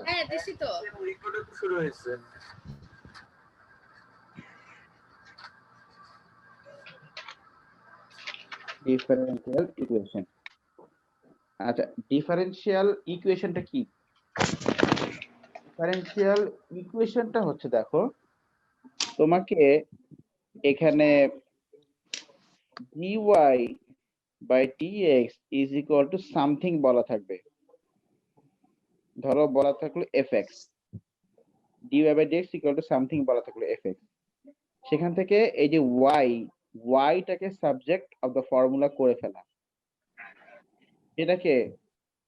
হ্যাঁ দিছি তো রেকর্ডও তো শুরু হয়েছে ডিফারেনশিয়াল ইকুয়েশন আচ্ছা ডিফারেনশিয়াল ইকুয়েশনটা কি ডিফারেনশিয়াল ইকুয়েশনটা হচ্ছে দেখো তোমাকে এখানে dy by dx is equal to something বলা থাকবে ধরো বলা থাকলো fx dy by dx equal to something বলা থাকলো fx সেখান থেকে এই যে y টাকে সাবজেক্ট অফ দ্য ফর্মুলা করে ফেলা এটাকে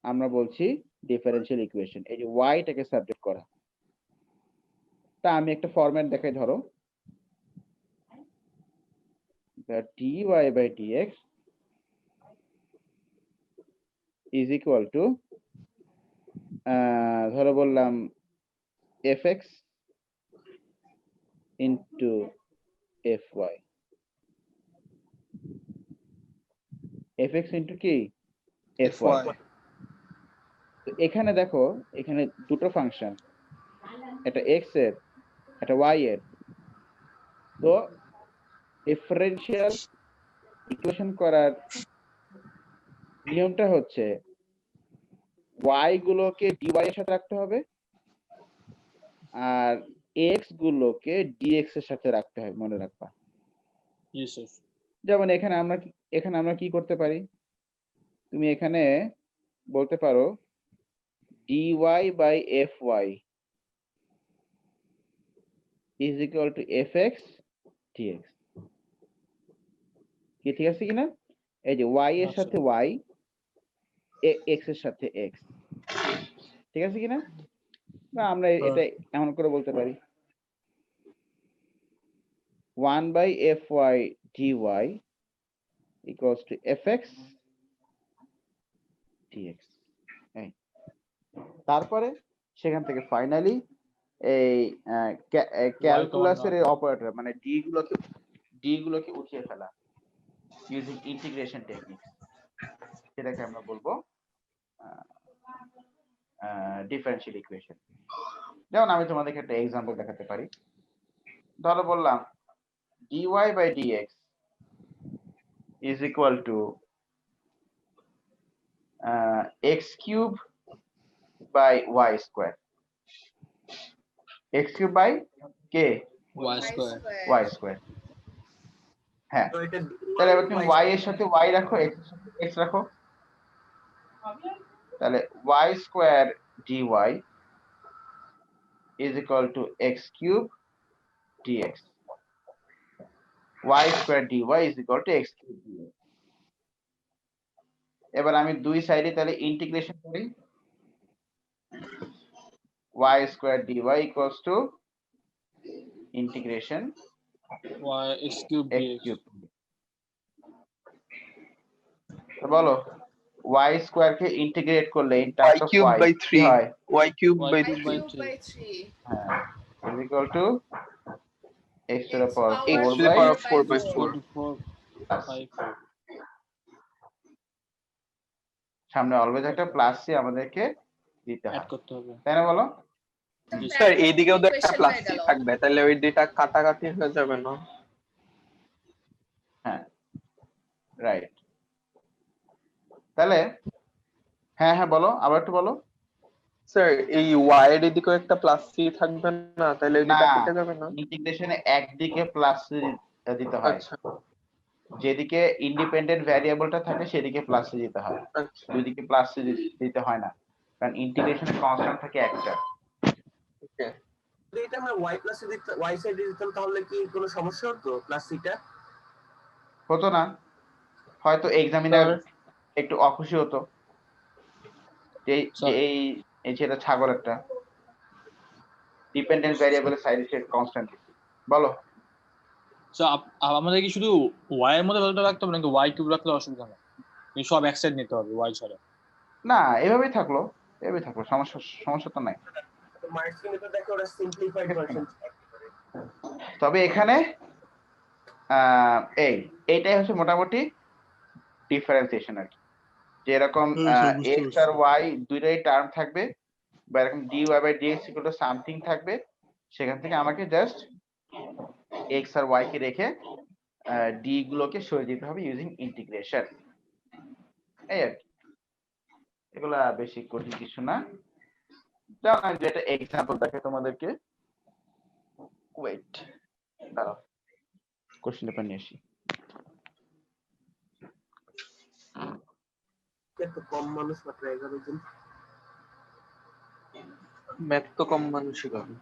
আমরা বলছি ডিফারেনশিয়াল ইকুয়েশন এই যে y টাকে সাবজেক্ট করা তা আমি একটা ফরম্যাট দেখাই ধরো the dy by dx is equal to ধরো বললাম fx into fy fx into কি fy তো এখানে দেখো এখানে দুটো ফাংশন এটা x এর এটা y এর তো ডিফারেনশিয়াল ইকুয়েশন করার নিয়মটা হচ্ছে y গুলোকে dy এর সাথে রাখতে হবে আর x গুলোকে dx এর সাথে রাখতে হবে মনে রাখবা যেমন এখানে আমরা কি করতে পারি তুমি এখানে বলতে পারো dy by fy is equal to fx dx কি ঠিক আছে কিনা এই যে y এর সাথে y x এর সাথে x ঠিক আছে কিনা বা আমরা এটা এমন করে বলতে পারি 1 by fy dy equals to fx dx তারপরে সেখান থেকে ফাইনালি এই ক্যালকুলাসের অপারেটর মানে ডি গুলোকে উঠিয়ে ফেলা ইউজিং ইন্টিগ্রেশন টেকনিক সেটাকে আমরা বলবো ডিফারেনশিয়াল ইকুয়েশন যেমন আমি তোমাদেরকে একটা এক্সাম্পল দেখাতে পারি ধরো বললাম dy by dx is equal to x cube by y square x cube by k y square হ্যাঁ তাহলে এবার তুমি y এর সাথে y রাখো x এর সাথে x রাখো তাহলে y square dy is equal to x cube dx y square dy is equal to x cube dx এবার আমি দুই সাইডে তাহলে ইন্টিগ্রেশন করি y square dy equals to integration y x cube dx তো বলো y square কে integrate করলে in terms of y by 3 হয় y cube by 3 3 হ্যাঁ is equal to x to the power x to the power of 4 by 4 সামনে always একটা plus C আমাদেরকে দিতে হয় করতে হবে তাই না বলো স্যার এইদিকেও তো একটা প্লাস সি থাকবে তাহলে ওই দুইটা কাটাকাটি হয়ে যাবে না হ্যাঁ রাইট তাহলে হ্যাঁ হ্যাঁ বলো আবার একটু বলো স্যার এই y এর এদিকেও একটা প্লাস সি থাকবে না তাহলে ওই দুইটা কেটে যাবে না ইন্টিগ্রেশনে একদিকে প্লাস সি দিতে হয় আচ্ছা যেদিকে ইন্ডিপেন্ডেন্ট ভ্যারিয়েবলটা থাকে সেদিকে প্লাস সি দিতে হয় আচ্ছা দুইদিকে প্লাস সি দিতে হয় না কারণ ইন্টিগ্রেশনে কনস্ট্যান্ট থাকে একটা ওকে যদি এটা আমরা y প্লাস y সাইডে দিতাম তাহলে কি কোনো সমস্যা হতো প্লাস সিটা হতো না হয়তো এক্সামিনার একটু অখুশি হতো যে এই যেটা ছাগল একটা ডিপেন্ডেন্ট ভ্যারিয়েবলের সাইডে সে কনস্ট্যান্ট বলো সো আমাদের কি শুধু y এর মধ্যে ভ্যালুটা রাখতে হবে নাকি y কিউব রাখলে অসুবিধা নেই এই সব এক সাইড নিতে হবে y ছাড়া না এভাবেই থাকলো সমস্যা তো নাই মার্কসিনে তো দেখো ওরা সিম্পলিফাইড ভার্সন তবে এখানে এইটাই হচ্ছে মোটামুটি ডিফারেন্সিয়েশন আর কি যে এরকম x আর y দুইটাই টার্ম থাকবে বা এরকম dy/dx ইকুয়াল টু সামথিং থাকবে, সেখান থেকে আমাকে জাস্ট x আর y কে রেখে d গুলোকে সরিয়ে দিতে হবে ইউজিং ইন্টিগ্রেশন। এই আর কি, এগুলা বেশি কঠিন কিছু না। যেমন আমি যেটা এক্সাম্পল দেখাই তোমাদেরকে, ওয়েট দাঁড়াও কোশ্চেন পেপার নিয়ে আসি। এত কম মানুষ মাত্র 11 জন। ম্যাথ তো কম মানুষই পাবে।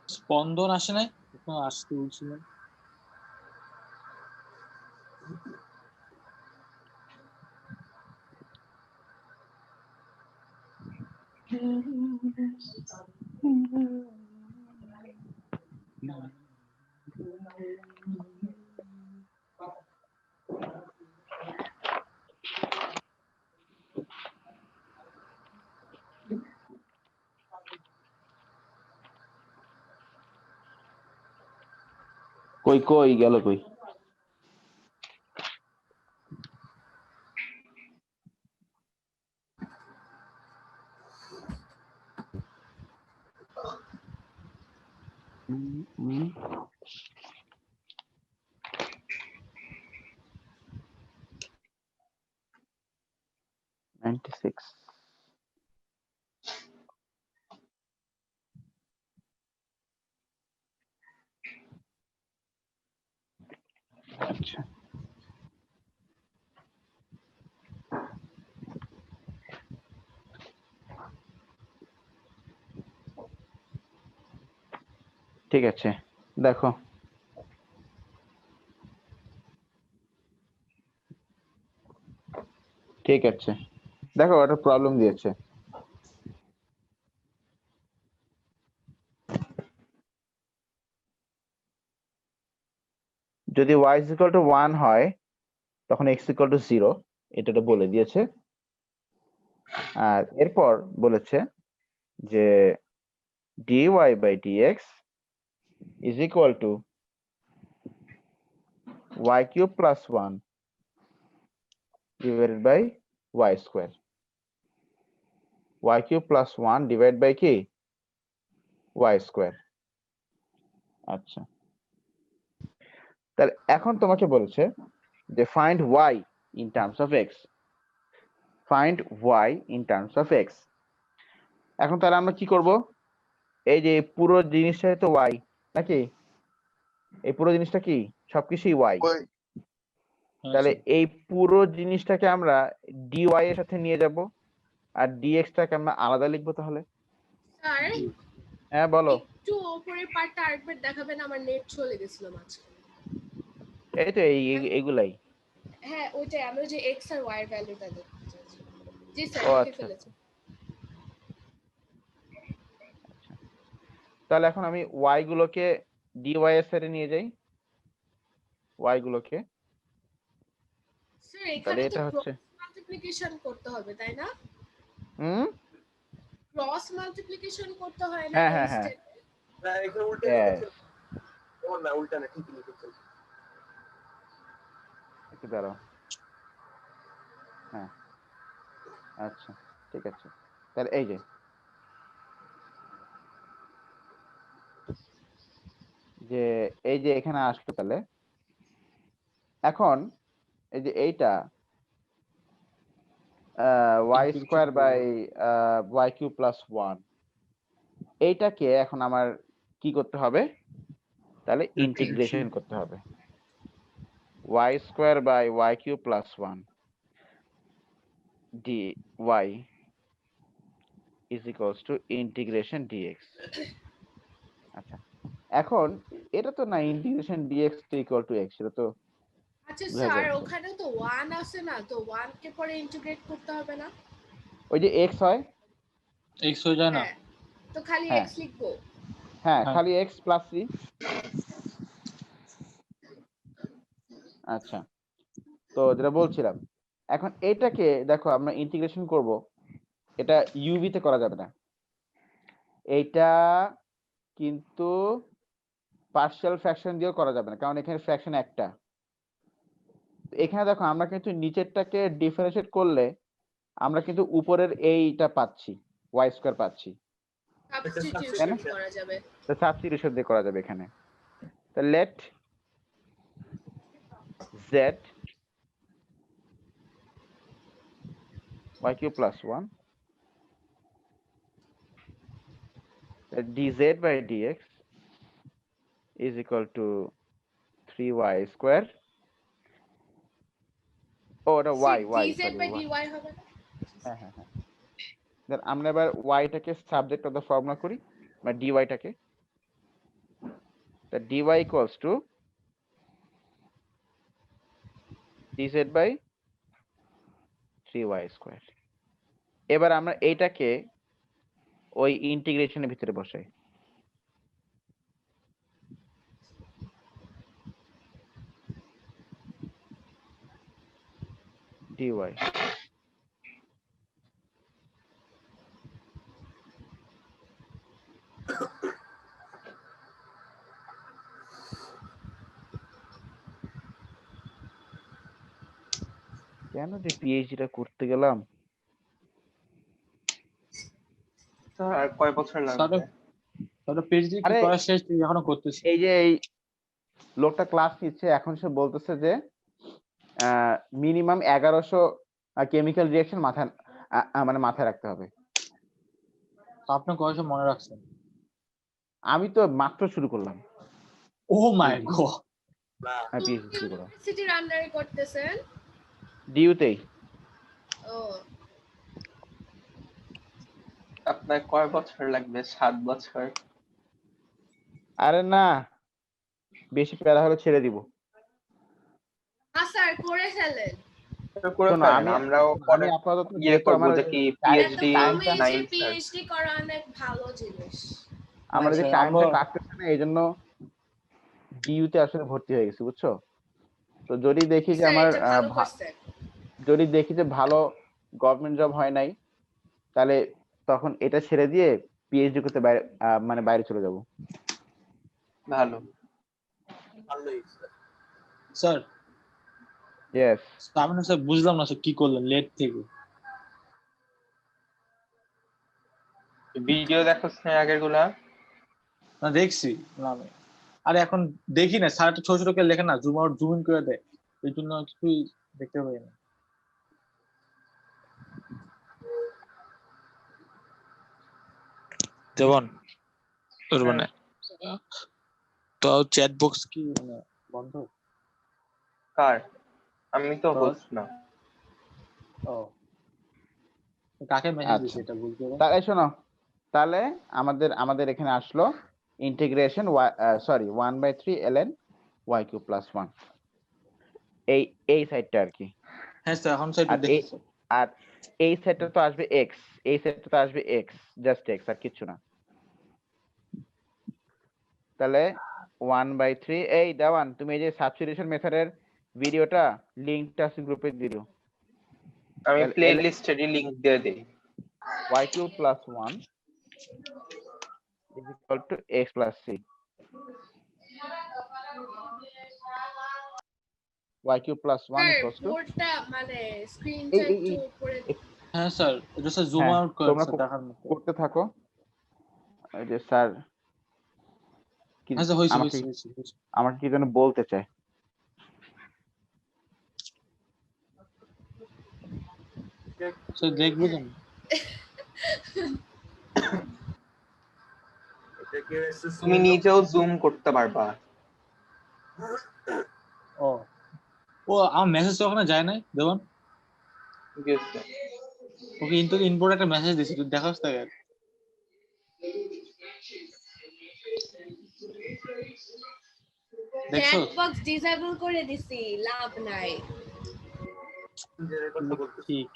স্পন্দন আসে নাই, এখন আসতে বলছিলেন। কই কই গেল কই? আচ্ছা, ঠিক আছে দেখো, ঠিক আছে দেখো একটা প্রবলেম দিয়েছে। যদি y is equal to 1 হয় তখন x equal to 0, এটা তো বলে দিয়েছে। আর এরপর বলেছে যে dy/dx is equal to y cube plus 1 divided by y square, y cube plus 1 divided by কি y square। আচ্ছা, তাহলে এখন তোমাকে বলছে যে find y in terms of x, find y in terms of x। এখন তাহলে আমরা কি করব, এই যে পুরো জিনিসটাই তো y নাকি, এই পুরো জিনিসটা কি সবকিছুই y, তাহলে এই পুরো জিনিসটাকে আমরা dy এর সাথে নিয়ে যাব আর dx টাকে আমরা আলাদা লিখবো তাহলে। স্যার হ্যাঁ বলো। একটু উপরের পার্টটা আরেকবার দেখাবেন, আমার নেট চলে গেছিল মাঝখানে। এই তো এইগুলাই। হ্যাঁ ওইটাই, আমি ওই যে x আর y এর ভ্যালুটা দেখতে চাইছি। জি স্যার ও লিখে আচ্ছা, ফেলেছি। তাহলে এখন আমি y গুলোকে dy এর সাথে নিয়ে যাই, y গুলোকে, স্যার তাহলে এখানে তো এটা হচ্ছে ক্রস মাল্টিপ্লিকেশন করতে হবে তাই না? ক্রস মাল্টিপ্লিকেশন করতে হয় না হ্যাঁ হ্যাঁ হ্যাঁ, ইনস্টেড? না এখানে উল্টে Yes. লিখেছেন। ও না উল্টা না, ঠিকই লিখেছেন। একটু দাঁড়াও। হ্যাঁ আচ্ছা ঠিক আছে, তাহলে এই যে এই যে এখানে আসলো, তাহলে এখন এই যে এইটা y square by y cube plus 1, এইটাকে এখন আমার কি করতে হবে, তাহলে ইন্টিগ্রেশন করতে হবে। y square by y cube plus 1 dy is equals to integration dx। আচ্ছা, এখন এটা তো না integration dx to equal to x, এটা তো আচ্ছা বুঝা স্যার যাচ্ছে। ওখানে তো 1 আছে না, তো 1 কে পরে ইন্টিগ্রেট করতে হবে না? ওই যে x হয়, x হয়ে যায় না? হ্যাঁ তো খালি হ্যাঁ। x লিখবো? হ্যাঁ হ্যাঁ। খালি x প্লাস c। আচ্ছা, তো যেটা বলছিলাম, এখন এইটাকে দেখো আমরা ইন্টিগ্রেশন করব, এটা ইউভি তে করা যাবে না, এইটা কিন্তু পার্শিয়াল ফ্র্যাকশন দিয়েও করা যাবে না, কারণ এখানে ফ্র্যাকশন একটা। এখানে দেখো আমরা কিন্তু নিচেরটাকে ডিফারেন্সিয়েট করলে আমরা কিন্তু উপরের এইটা পাচ্ছি, ওয়াই স্কয়ার পাচ্ছি, সাবস্টিটিউশন করা যাবে। তো সাবস্টিটিউশন দিয়ে করা যাবে এখানে। তো late z y cube plus 1 dz by dx is equal to 3y square. Oh, the y dz sorry, by y. dy হবে না? হ্যাঁ হ্যাঁ হ্যাঁ। দেন আমরা এবার y টাকে সাবজেক্ট অফ দ্য ফর্মুলা করি, বা dy টাকে। তা dy equals to dz by 3y square. এবার আমরা এইটাকে ওই ইন্টিগ্রেশনের ভিতরে বসাই। dy কেন যে পিএইচডিটা করতে গেলাম। স্যার আর কয় বছর লাগবে? তাহলে পিএইচডি কি আরে, করা শেষ, তুই এখনো করতেছিস? এই যে এই লোকটা ক্লাস নিচ্ছে, এখন সে বলতেছে যে মিনিমাম 1100 কেমিক্যাল রিঅ্যাকশন মানে মাথায় রাখতে হবে। আপনি কয়সব মনে রাখছেন? আমি তো মাত্র শুরু করলাম। ও মাই গড, আমি পিএইচডি শুরু করলাম ইউনিভার্সিটির আন্ডারে করতেছেন? ডিইউতেই। ও আপনার কয় বছর লাগবে? 7 বছর? আরে না, বেশি প্যারা হলে ছেড়ে দিব। স্যার করে ফেলেন। করে শোনো, ফেলেন, আমরাও আমি পরে আপাতত ইয়ে যেহেতু করবো আমার যে কি এত পিএইচডি কম এজে 9 স্যার। পিএইচডি করা অনেক ভালো জিনিস। আমরা যে আচ্ছা, টাইমটা আমরা- কাটতেছে না, এই জন্য ডিইউতে আসলে ভর্তি হয়ে গেছি, বুঝছো? তো যদি দেখি যে স্যার আমার এটা ভালো করছেন। যদি দেখি যে ভালো গভর্নমেন্ট জব হয় নাই, তাহলে তখন এটা ছেড়ে দিয়ে পিএইচডি করতে বাইরে মানে বাইরে চলে যাব। ভালো। ভালোই স্যার ইয়েস। আমি না স্যার বুঝলাম না স্যার কি করলেন লেট থেকে। ভিডিও দেখোস না আগের গুলা? না দেখছি না আমি, আরে এখন দেখি না, স্যার একটা ছোট ছোট করে লেখে না, জুম আউট জুম ইন করে দেয়, এই জন্য কিছুই দেখতে পাই না। যেমন তোর মানে তো চ্যাট বক্স কি মানে বন্ধ? কার? আমি তো তোর? হোস্ট না। ও কাকে মেসেজ আচ্ছা। দিছে এটা বুঝতে পারো? তাহলে শোনো, তাহলে আমাদের এখানে আসলো integration sorry 1/3 ln y cube plus 1, এই সাইডটা আর কি। হ্যাঁ স্যার এখন স্যার আর একটু দেখি স্যার। আর এই সেটটা তো আসবে x, এই সেটটা তো আসবে x, জাস্ট x আর কিছু না। তাহলে 1/3, এই দেওয়ান, তুমি এই যে সাবস্টিটিউশন মেথডের ভিডিওটা লিংকটা আছে গ্রুপে দিও। আমি তাহলে প্লে লিস্টেরই লিংক দিয়ে দিই। y cube plus 1 is equal to x plus c, y cube plus 1 sir equals to বোর্ডটা মানে স্ক্রিনটা একটু উপরে হ্যাঁ স্যার এটা স্যার জুম হ্যাঁ, আউট করে তোমরা স্যার দেখার মতো। করতে থাকো। এই যে স্যার কি হ্যাঁ স্যার হইছে আমাকে হইছে হইছে। আমাকে কি যেন বলতে চায়। স্যার দেখবো কেন? এটাকে তুমি নিজেও জুম করতে পারবা। ও ও আমার মেসেজ তো ওখানে যায় নাই দেবন, গেছে। ওকে ইনপুট একটা মেসেজ দিছি, তুই দেখাস তাকে। দেখছো চ্যাট বক্স ডিসেবল করে দিছি, লাভ নাই। কথা বলতে ঠিক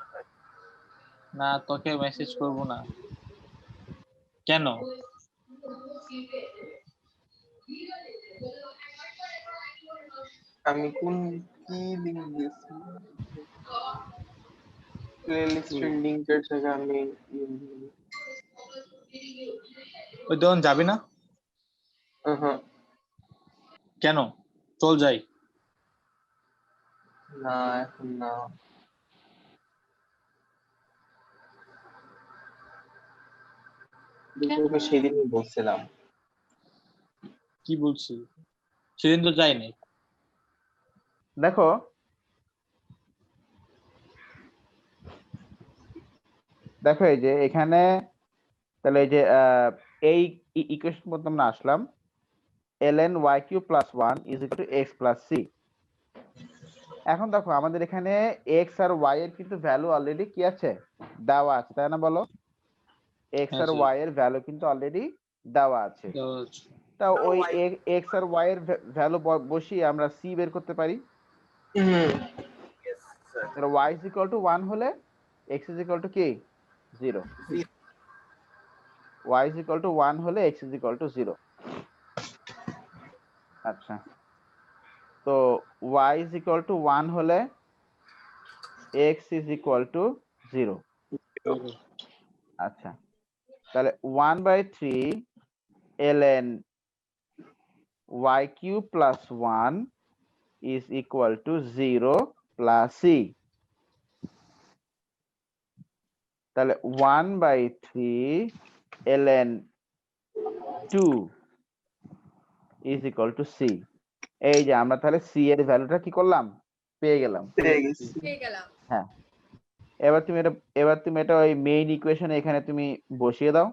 না, তোকে মেসেজ করব না কেন? আমি কোন কি লিংক দিয়েছি? প্লে লিস্টের লিংকের জায়গায় আমি ওই দেবন যাবি না হ্যাঁ কেন? চল যাই। না এখন না। তোকে সেদিনই বলছিলাম। কি বলছি সেদিন তো যাই নাই। দেখো দেখো এই যে এখানে তাহলে এই যে এই ইকুয়েশন মধ্যে আমরা আসলাম ln y cube plus 1 is equal two x plus c। এখন দেখো আমাদের এখানে x আর y এর কিন্তু ভ্যালু অলরেডি কি আছে, দেওয়া আছে, তাই না বলো? x হ্যাঁ আর স্যার, y এর ভ্যালু কিন্তু অলরেডি দেওয়া আছে। তা ওই x আর y এর ভ্যালু বসিয়ে আমরা c বের করতে পারি। Yes, sir. তাহলে y is equal to 1 হলে x is equal to কি 0, y is equal to 1 হলে x is equal to 0। আচ্ছা, তো y is equal to 1 হলে x is equal to 0। আচ্ছা, তাহলে 1/3 ln y cube plus 1 is equal to 0 plus c। তাহলে 1/3 ln 2 is equal to c। এই যে আমরা তাহলে c এর ভ্যালুটা কি করলাম, পেয়ে গেলাম। পেয়ে গেলাম। হ্যাঁ, এবার তুমি এটা ওই মেইন ইকুয়েশনে এখানে তুমি বসিয়ে দাও।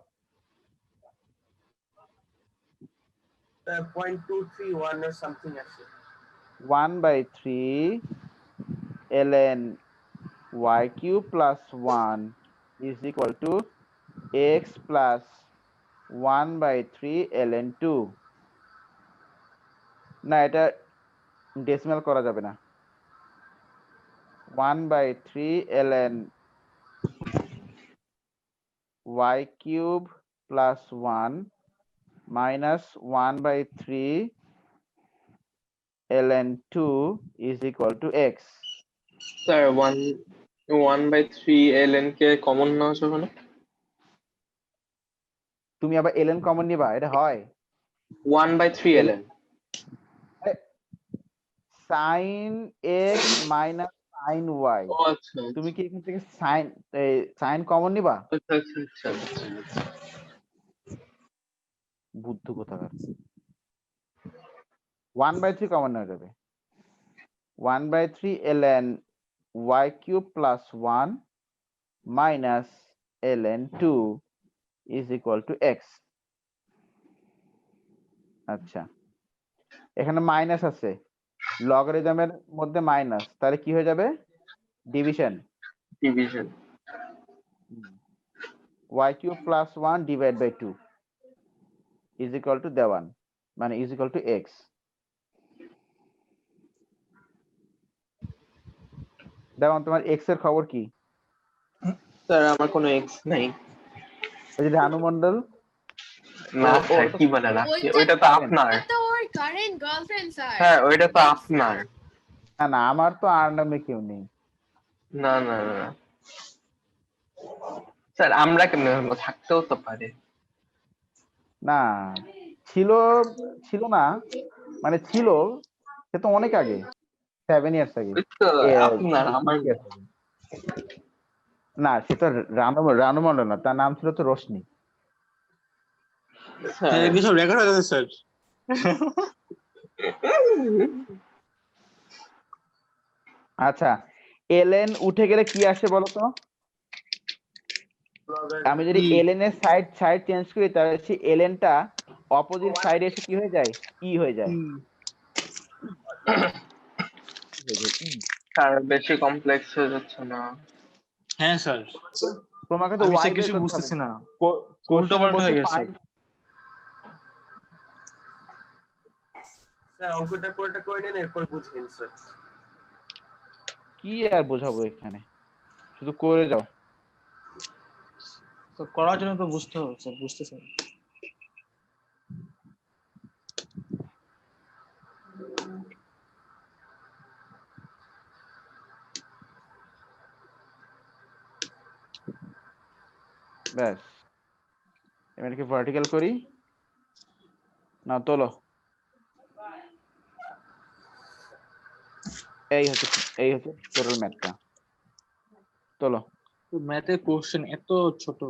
0.231 or something আসে। 1/3 ln y cube plus 1 is equal to x plus 1/3 ln 2। না, এটা ডেসিমাল করা যাবে না। 1/3 ln y cube plus 1 minus 1/3 ln 2 is equal to x। Sir 1/3 ln K common নেওয়া যাবে না? তুমি আবার ln কমন নিবা, এটা হয় 1/3 ln sin x minus sin y। ও আচ্ছা তুমি কি এখান থেকে sin কমন নিবা? আচ্ছা আচ্ছা আচ্ছা আচ্ছা আচ্ছা। বুদ্ধ কোথাকার। 1/3 কমন নেওয়া যাবে। 1/3 ln y cube plus 1 minus ln 2 is equal to x। আচ্ছা, এখানে মাইনাস আছে, লগারিদমের মধ্যে মাইনাস, তাহলে কি হয়ে যাবে, division. Division y cube plus 1 divided by 2 is equal to দেওয়ান, মানে is equal to x। দেওয়ান, তোমার x এর খবর কি? স্যার আমার কোনো এক্স নাই। ওই যে রানু মন্ডল, না স্যার, কি বলে রাখছি, ওইটা তো আপনার। ওটা তো ওর কারেন্ট গার্লফ্রেন্ড স্যার। হ্যাঁ ওইটা তো আপনার। না না, আমার তো আর নামে কেউ নেই। না না না স্যার, আমরা কেমনে হলো, থাকতেও তো পারে। না, ছিল ছিল না, মানে ছিল, সে তো অনেক আগে, 7 ইয়ার্স আগে। ওই তো আপনার, আমার না। না, সে তো রানু মন্ডল না, তার নাম ছিল তো রোশনি। স্যার, কিছু রেকর্ড হয়ে যাচ্ছে স্যার। আচ্ছা, ln উঠে গেলে কি আসে বলো তো? আমি যদি ln এর সাইড চেঞ্জ করি, তাহলে সেই ln টা অপোজিট সাইডে এসে কি হয়ে যায়, ই হয়ে যায়। স্যার বেশি কমপ্লেক্স হয়ে যাচ্ছে না? হ্যাঁ স্যার, তোমাকে তো আমি y স্যার বের কিছু করতে হবে। বুঝতেছি না, উল্টো কোশ্চেনে পাল্টা বলছে হয়ে গেছে। স্যার অঙ্কটা পুরোটা করে নিন, এরপর বুঝবেন স্যার। কি আর বোঝাবো এখানে, শুধু করে যাও। তো করার জন্য তো বুঝতে হবে স্যার, বুঝতেছি না। ব্যাস, এবার কি ভার্টিক্যাল করি না, তোলো। এই হচ্ছে টোটাল ম্যাথটা, তোলো। ম্যাথের কোশ্চেন এত ছোট,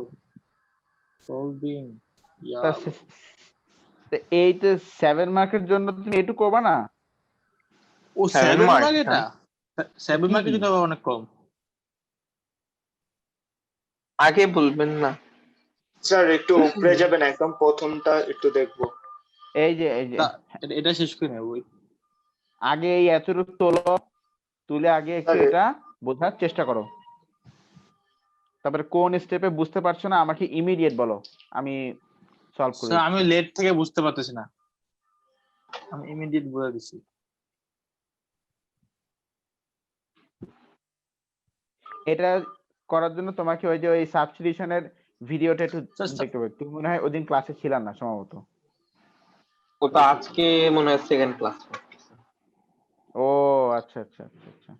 সলভিং তা এইটা 7 মার্কের জন্য তুমি এটু করবা না? ও 7 7 mark, মার্ক এটা? 7 মার্কের জন্য আবার অনেক কম। আগে বলবেন না। স্যার একটু উপরে যাবেন, একদম প্রথমটা একটু দেখবো। এই যে এটা শেষ করে নেব। আগে এই এতটুকু তুলে আগে একটু আরে। এটা বোঝার চেষ্টা করো, তারপরে কোন স্টেপে বুঝতে পারছো না আমাকে ইমিডিয়েট বলো, আমি সলভ করে স্যার আমি দিচ্ছি। লেট থেকে বুঝতে পারতেছি না, আমি ইমিডিয়েট বলে দিচ্ছি। এটা করার জন্য তোমাকে ওই যে ওই সাবস্টিটিউশনের ভিডিওটা একটু Just- দেখতে হবে। তুমি মনে হয় ওদিন ক্লাসে ছিলা না সম্ভবত। ওটা আজকে মনে হয় সেকেন্ড ক্লাস। ও আচ্ছা আচ্ছা আচ্ছা আচ্ছা।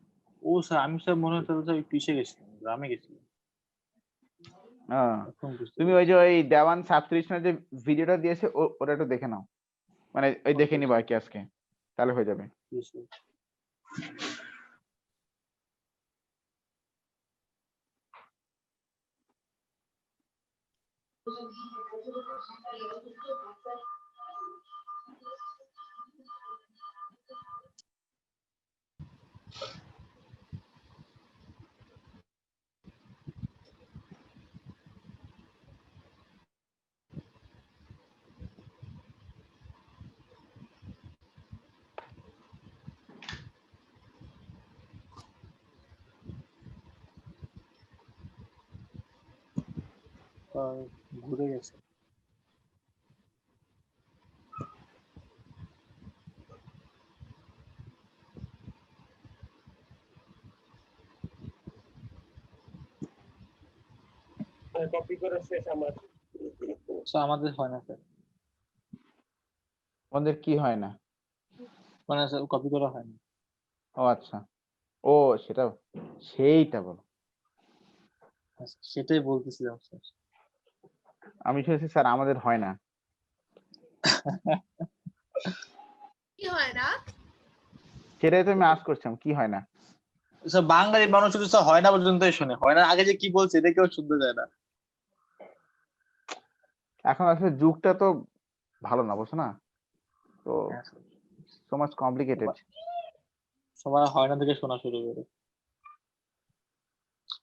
ও স্যার আমি স্যার মনে হচ্ছে স্যার পিছে গেছিলাম, গ্রামে গেছিলাম। এখন বুঝতে তুমি ওই যে ওই দেওয়ান সাবস্ক্রিপশনের যে ভিডিওটা দিয়েছে ওটা একটু দেখে নাও, মানে ওই দেখে নিবা আর কি আজকে, তাহলে হয়ে যাবে। পেরেছি। ঘুরে গেছে। কপি করা শেষ আমার। স্যার আমাদের হয় না স্যার, ওদের কি হয় না? মানে স্যার কপি করা হয় না। ও আচ্ছা, ও সেইটা বলো। আচ্ছা, সেটাই বলতেছিলাম স্যার। আমি শুনেছি স্যার আমাদের হয় না। কি হয় না? সেটাই তো আমি আজ করছিলাম, কি হয় না? স্যার বাঙালি মানুষ শুধু স্যার হয় না পর্যন্তই শুনে, হয় না আগে যে কি বলছে এটা কেউ শুনতে চায় না। এখন আসলে যুগটা তো ভালো না, বুঝছো না? তো সো মাচ কমপ্লিকেটেড। সবাই হয় না থেকে শোনা শুরু করে।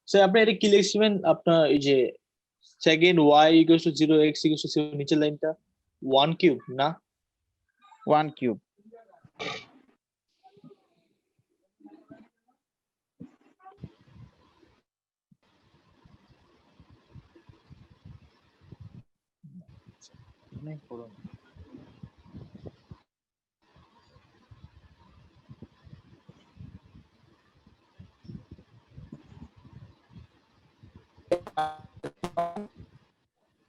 স্যার আপনি এটা কি লিখছিলেন আপনার এই যে second y equals to 0 x equals to 0 নিচের লাইনটা 1 কিউব না? 1 কিউব। অনেক বড়।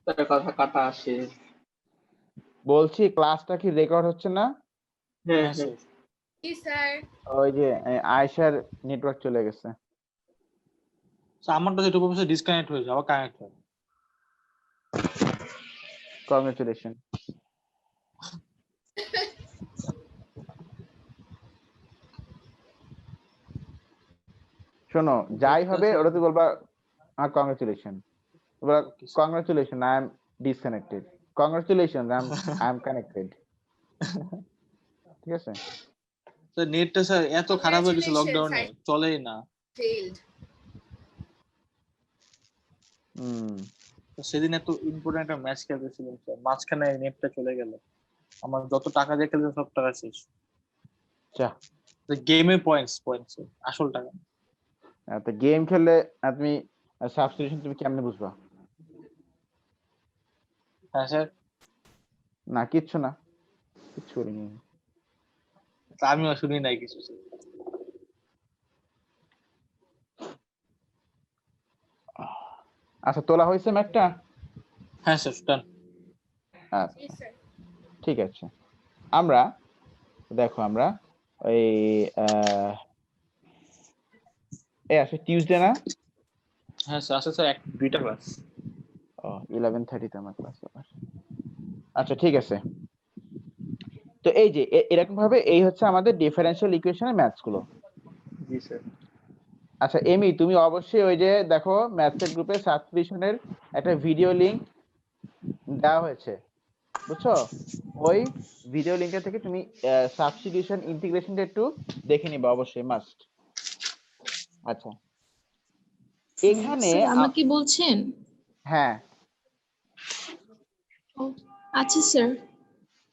তার কথা কাটা আসে। বলছি ক্লাসটা কি রেকর্ড হচ্ছে না? হ্যাঁ হ্যাঁ স্যার। জি স্যার। ওই যে আয়েশার নেটওয়ার্ক চলে গেছে। স্যার আমারটা যেটুকু প্রফেসর ডিসকানেক্ট হয়েছে আবার কানেক্ট হয়। কংগ্রাচুলেশন। শোনো যাই হবে ওটা তো বলবা congratulation, congratulation I am disconnected, congratulation I am connected. ঠিক আছে? স্যার নেটটা স্যার এত খারাপ হয়ে গেছে লকডাউনে, চলেই না। Failed. সেদিন এত ইম্পর্টেন্ট একটা ম্যাচ খেলতেছিলাম স্যার, মাঝখানে নেটটা চলে গেল, আমার যত টাকা দিয়ে খেলতে সব টাকা শেষ। আচ্ছা, গেমে পয়েন্টস আসল টাকা। তো গেম খেললে তুমি সাবস্টিটিউশন তুমি কেমনে বুঝবা? হ্যাঁ স্যার। না কিচ্ছু না, কিচ্ছু করিনি। আমিও শুনি নাই কিছু। আচ্ছা তোলা হয়েছে ম্যাকটা? হ্যাঁ স্যার ডান। আচ্ছা জি স্যার। ঠিক আছে, আমরা দেখো আমরা ওই আসে টিউসডে না? হ্যাঁ স্যার আছে স্যার, দুইটা ক্লাস। ও 11:30 তে আমার ক্লাস আবার। আচ্ছা ঠিক আছে, তো এই যে এরকম ভাবে এই হচ্ছে আমাদের ডিফারেনশিয়াল ইকুয়েশনের ম্যাথস গুলো। জি স্যার। আচ্ছা এমি তুমি অবশ্যই ওই যে দেখো ম্যাথসের গ্রুপে সাবস্ক্রিপশনের একটা ভিডিও লিংক দেওয়া হয়েছে, বুঝছো? ওই ভিডিও লিংকটা থেকে তুমি সাবস্টিটিউশন ইন্টিগ্রেশনটা একটু দেখে নিবা, অবশ্যই মাস্ট। আচ্ছা, এখানে স্যার আমাকে বলছেন? হ্যাঁ, ও, আচ্ছা স্যার।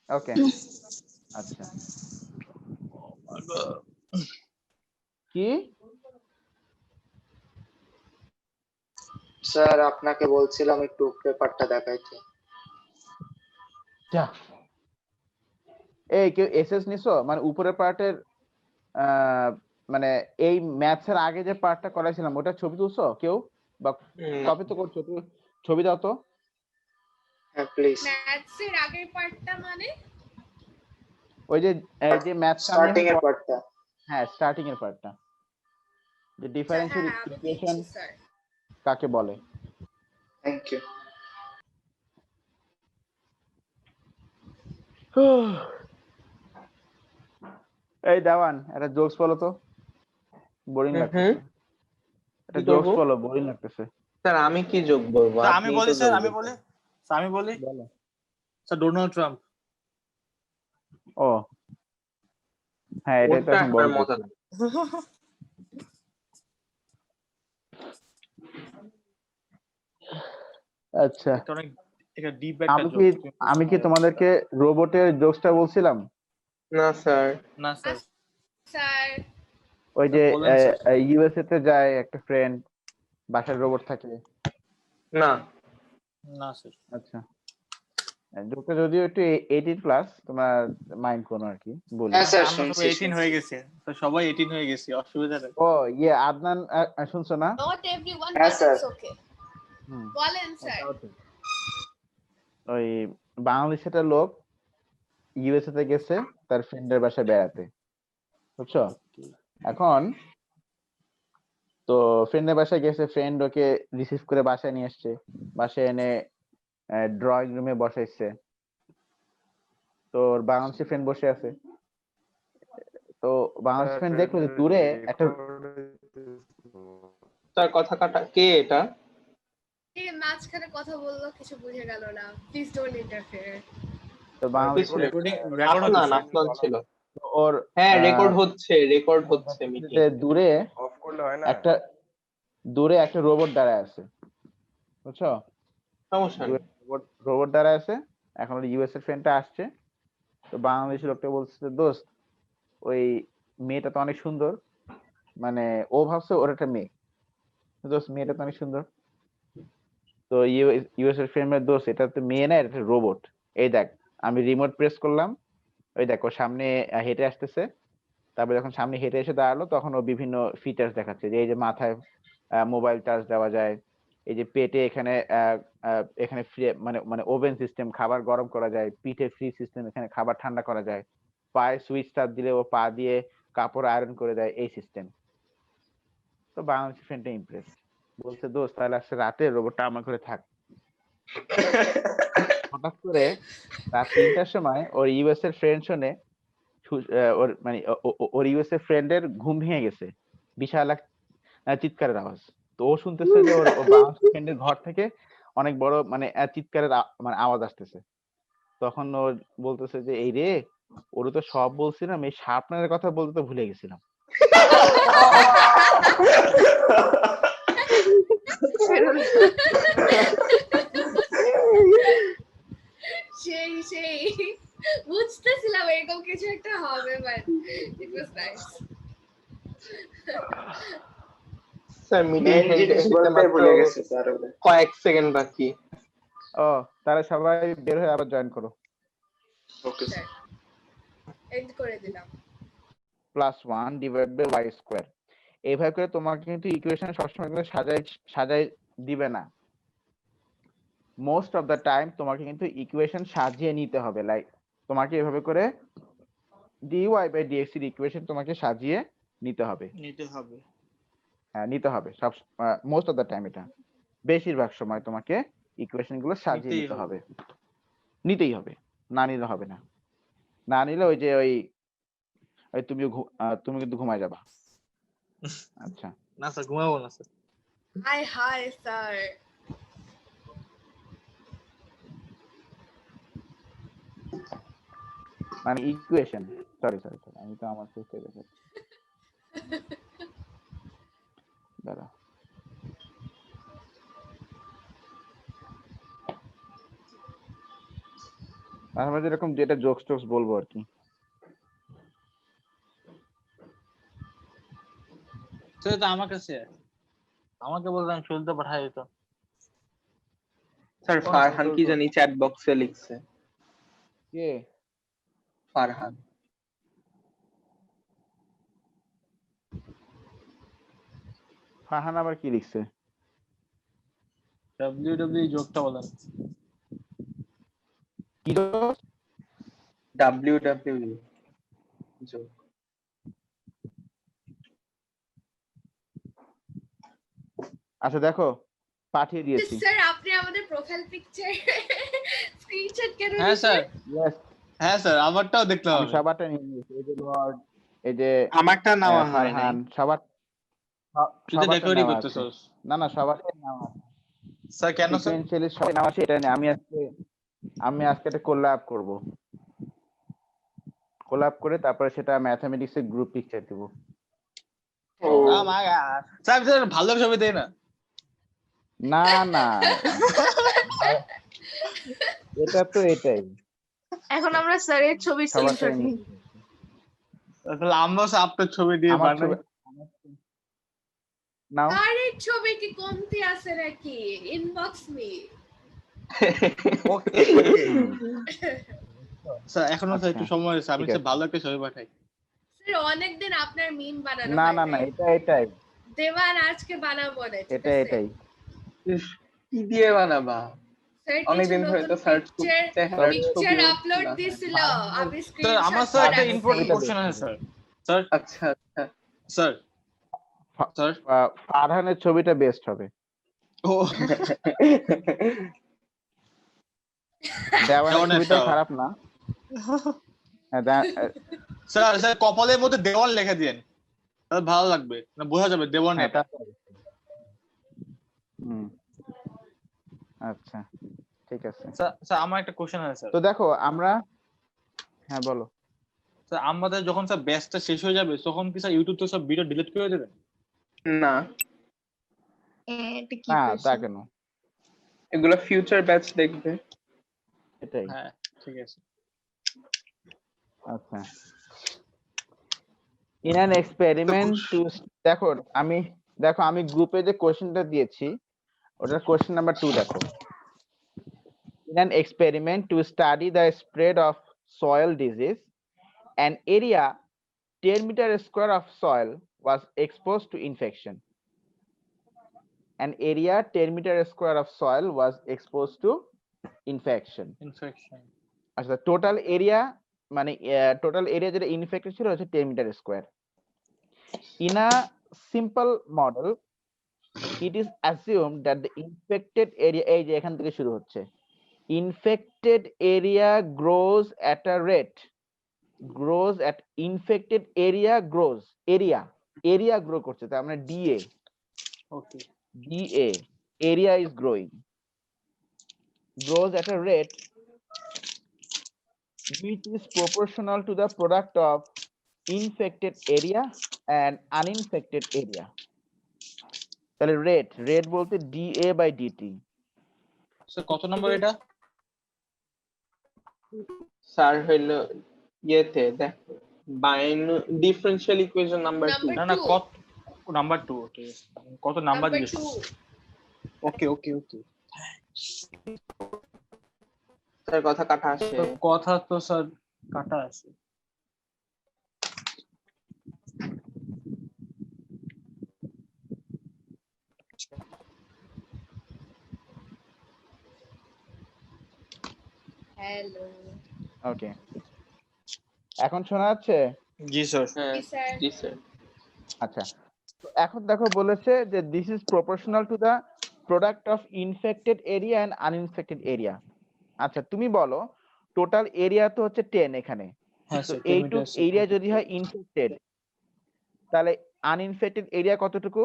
ওকে, আচ্ছা। কি স্যার আপনাকে বলছিলাম একটু পেপারটা দেখাইতে। যা, এই কেউ এসএস নিছো? মানে উপরের পার্টের মানে এই ম্যাথসের আগে যে পার্টটা করাইছিলাম ওটা ছবি তুলছো কেউ, বা কপি তো করছো? তুমি ছবি দাও তো। হ্যাঁ প্লিজ। ম্যাথস এর আগের পার্টটা মানে ওই যে এই যে ম্যাথস স্টার্টিং এর পার্টটা। হ্যাঁ, স্টার্টিং এর পার্টটা, যে ডিফারেন্সিয়াল হ্যাঁ আমি ইকুয়েশন দিচ্ছি স্যার। কাকে বলে। Thank you. এই দেওয়ান, একটা জোকস বলো তো, বোরিং লাগতেছে। একটা কি জোকস করবো? বলো, বোরিং লাগতেছে। স্যার আমি কি যোগ বলবো? স্যার, আমি আপনিই বলি তো স্যার, যোগ আমি বলবেন। বলি স্যার, আমি বলি বলো। Sir, Donald Trump. ও হ্যাঁ, এটা তো ওটা এখন একবার বড় মজা। জোক। আচ্ছা, এটা অনেক ডিপ একটা আমি জোক। কি তোমাদেরকে রোবটের জোকসটা বলছিলাম? না স্যার। না স্যার। স্যার ওই যে বলেন স্যার। ইউএসএ তে যায় একটা ফ্রেন্ড, বাসায় রোবট থাকে। না। না স্যার। আচ্ছা, জোকটা যদিও একটু 18+, তোমার মাইন্ড করো আর কি, বলি। হ্যাঁ স্যার, আমরা শুনছি সবাই 18 হয়ে গেছি স্যার, সবাই 18 হয়ে গেছি, অসুবিধা নেই। ও ইয়ে, আদনান শুনছো না? নট এভরিওয়ান হ্যাঁ, বাট স্যার। It's okay. হুম, বলেন স্যার। ওটাও ঠিক। ওই বাংলাদেশ একটা লোক ইউএসএ তে গেছে তার ফ্রেন্ডের বাসায় বেড়াতে, বুঝছো? এখন তো ফ্রেন্ডের বাসায় গেছে, ফ্রেন্ড ওকে রিসিভ করে বাসায় নিয়ে আসছে, বাসায় এনে ড্রয়িং রুমে বসাইছে। তো ওর বাংলাদেশি ফ্রেন্ড বসে আছে, তো বাংলাদেশি ফ্রেন্ড দেখলো যে দূরে একটা, স্যার কথা কাটা। কে এটা? এই মাঝখানে কথা বললো, কিছু বুঝে গেল না। Please don't interfere. তো বাংলাদেশি পিছনে। রেকর্ড হচ্ছে আফনান, আফনান ছিল। ওর হ্যাঁ, রেকর্ড হচ্ছে মিটিং। যে দূরে একটা রোবট দাঁড়ায় আছে, বুঝছো? সমস্যা নেই। রোবট দাঁড়ায় আছে। এখন ওর ইউএস এর ফ্রেন্ডটা আসছে, তো বাংলাদেশি লোকটা বলছে, দোস্ত ওই মেয়েটা তো অনেক সুন্দর, মানে ও ভাবছে ওর একটা মেয়ে, দোস্ত মেয়েটা তো অনেক সুন্দর। তো ইউএস এর ফ্রেন্ড, দোস্ত এটা তো মেয়ে না, এটা একটা রোবট। এই দেখ, আমি রিমোট প্রেস করলাম, ওই দেখ ও সামনে হেঁটে আসতেছে। তারপরে যখন সামনে হেঁটে এসে দাঁড়ালো, তখন ও বিভিন্ন ফিচার্স দেখাচ্ছে, যে এই যে মাথায় মোবাইল চার্জ দেওয়া যায়, এই যে পেটে এখানে এখানে ফ্রি, মানে মানে ওভেন সিস্টেম, খাবার গরম করা যায়, পিঠে ফ্রি সিস্টেম, এখানে খাবার ঠান্ডা করা যায়, পায়ে সুইচ চাপ দিলে ও পা দিয়ে কাপড় আয়রন করে দেয়, এই সিস্টেম। তো বাংলাদেশি ফ্রেন্ডটা ইমপ্রেস, বলছে দোস্ত তাহলে আজকে রাতে রোবটটা আমার ঘরে থাক। হঠাৎ করে রাত 3টার সময় ওর ইউএস এর ফ্রেন্ড শোনে, ওর মানে ওর ইউএস এর ফ্রেন্ডের ঘুম ভেঙে গেছে, বিশাল এক চিৎকারের আওয়াজ। তো ও শুনতেছে যে ওর বাংলাদেশি ফ্রেন্ডের ঘর থেকে অনেক বড় মানে চিৎকারের মানে আওয়াজ আসতেছে। তখন ও বলতেছে যে এই রে, ওরা তো সব বলছিলাম, এই শার্পনারের কথা বলতে তো ভুলে গেছিলাম। সেই সেই বুঝতেছিলাম এরকম কিছু একটা হবে, but it was nice. Sir meeting main জিনিস বলতে ভুলে গেছে স্যার। কয়েক সেকেন্ড বাকি। ও তাহলে সবাই বের হয়ে আবার জয়েন করো। Okay sir. এন্ড করে দিলাম। +1 / y²। এইভাবে করে তোমাকে কিন্তু ইকুয়েশন সবসময় কিন্তু সাজাই দিবে না। মোস্ট অফ দ্য টাইম তোমাকে কিন্তু ইকুয়েশন সাজিয়ে নিতে হবে, লাইক তোমাকে এভাবে করে dy/dx এর ইকুয়েশন তোমাকে সাজিয়ে নিতে হবে। হ্যাঁ, নিতে হবে সব, মোস্ট অফ দ্য টাইম, এটা বেশিরভাগ সময় তোমাকে ইকুয়েশন গুলো সাজিয়ে নিতে হবে, নিতেই হবে, না নিলে হবে না। না নিলে ওই যে ওই তুমি কিন্তু ঘুমায় যাবা। আচ্ছা, না স্যার, ঘুমাবো না স্যার। High hi sir. মানে ইকুয়েশন, সরি আমি তো আমার চেষ্টা দেখাচ্ছি, দাঁড়া আমরা যেরকম যেটা জোকস টোকস বলবো আর কি। সেটা তো আমার কাছে আছে। আমাকে বললাম শুনতে পাঠাই দিত। স্যার ফারহান কি জানি চ্যাট বক্সে লিখছে। কে? ফারহান। ফারহান আবার কি লিখছে? WWE জোকটা বলেন। কি জোক? WWE joke. আচ্ছা দেখো পাঠিয়ে দিয়েছি। স্যার আপনি আমাদের প্রোফাইল পিকচার স্ক্রিনশট কেন হ্যাঁ স্যার, Yes, হ্যাঁ স্যার, আমারটাও দেখতে আমি হবে। সবারটা নিয়ে নিয়েছি, এই যে লর্ড, এই যে আমারটা নেওয়া হয় নাই। ফারহান, তুই তো সবারটা রেকর্ডই নেওয়া আছে। করতেছস। না সবারটাই নেওয়া আছে। স্যার কেন স্যার? সিকোয়েন্সিয়ালি সব নেওয়া আছে, এটা নিয়ে আমি আজকে একটা কোলাব করব। কোলাব করে তারপরে সেটা ম্যাথমেটিক্স এর গ্রুপ পিকচার দেব। ও স্যার স্যার ভালো ছবি দেয় না। না এটা তো এটাই এখন আমরা স্যারের ছবির সবারটাই স্ক্রিনশট নিই। তাহলে আমরা আপনার ছবি দিয়ে আমার বানাই। ছবি নাও। আরে ছবি কি কমতি আছে নাকি? Inbox me. ওকে স্যার এখনো স্যার একটু সময় আছে, আমি ঠিক স্যার আছে। ভালো একটা ছবি পাঠাই। স্যার অনেকদিন আপনার মিম বানানো না হয় না নাই। এটাই দেওয়ান আজকে বানাবো না, ঠিক আছে? এটাই কি দিয়ে বানাবা? স্যার অনেকদিন ধরে তো সার্চ করতে পিকচার আপলোড দিছিল, আমি স্যার আমার স্ক্রিনশট স্যার একটা রাখছি। ইম্পর্টেন্ট কোশ্চেন আছে স্যার। স্যার আচ্ছা স্যার স্যার ফারহানের ছবিটা বেস্ট হবে। ও দেওয়ানের দেওয়ানের ছবিটা ছবি। খারাপ না। হ্যাঁ, স্যার স্যার কপালের মধ্যে দেওয়ান লিখে দিয়েন, তাহলে ভালো লাগবে, না বোঝা যাবে দেওয়ান হ্যাঁ, এটা। তা তো অবশ্যই। হুম, আচ্ছা ঠিক আছে। স্যার স্যার আমার একটা কোশ্চেন আছে স্যার। তো দেখো আমরা, হ্যাঁ বলো। স্যার আমাদের যখন স্যার ব্যাচটা শেষ হয়ে যাবে তখন কি স্যার ইউটিউব তো সব ভিডিও ডিলিট করে দেবেন? না, এটা কি না তা question? কেন, এগুলো ফিউচার ব্যাচ দেখবে। এটাই। হ্যাঁ ঠিক আছে। আচ্ছা, ইন অ্যান এক্সপেরিমেন্ট টু, দেখো আমি গ্রুপে যে কোশ্চেনটা দিয়েছি ওটার কোশ্চেন নাম্বার 2 দেখো। In an experiment to study the spread of soil disease, an area 10 meter square of soil was exposed to infection. An area 10 meter square of soil was exposed to infection. Infection. আচ্ছা, total area যেটা infected ছিল হচ্ছে 10 metre square. In a simple model, it is assumed that the infected area, এই যে এখান থেকে শুরু হচ্ছে, infected area grows at a rate, infected area grows, area grow করছে, তার মানে DA, okay area is grows at a rate which is proportional to the product of infected area and uninfected area. তাহলে rate বলতে DA by DT। Sir কত নম্বর এটা? Sir হইলো ইয়েতে দেখো ডিফারেনশিয়াল ইকুয়েশন নাম্বার 2। না কত নাম্বার 2? ওকে কত নাম্বার দিয়েছ? ওকে ওকে ওকে স্যার কথা কাটা আসে। কথা তো স্যার কাটা আছে। হ্যালো ওকে, এখন শোনা যাচ্ছে? জি স্যার। হ্যাঁ স্যার। জি স্যার। আচ্ছা, তো এখন দেখো বলেছে যে this is proportional to the product of infected area and uninfected area. আচ্ছা তুমি বলো, টোটাল এরিয়া তো হচ্ছে 10 এখানে, হ্যাঁ তো স্যার, এইটুক এরিয়া যদি হয় ইনফেক্টেড, তাহলে আনইনফেক্টেড এরিয়া কতটুকু?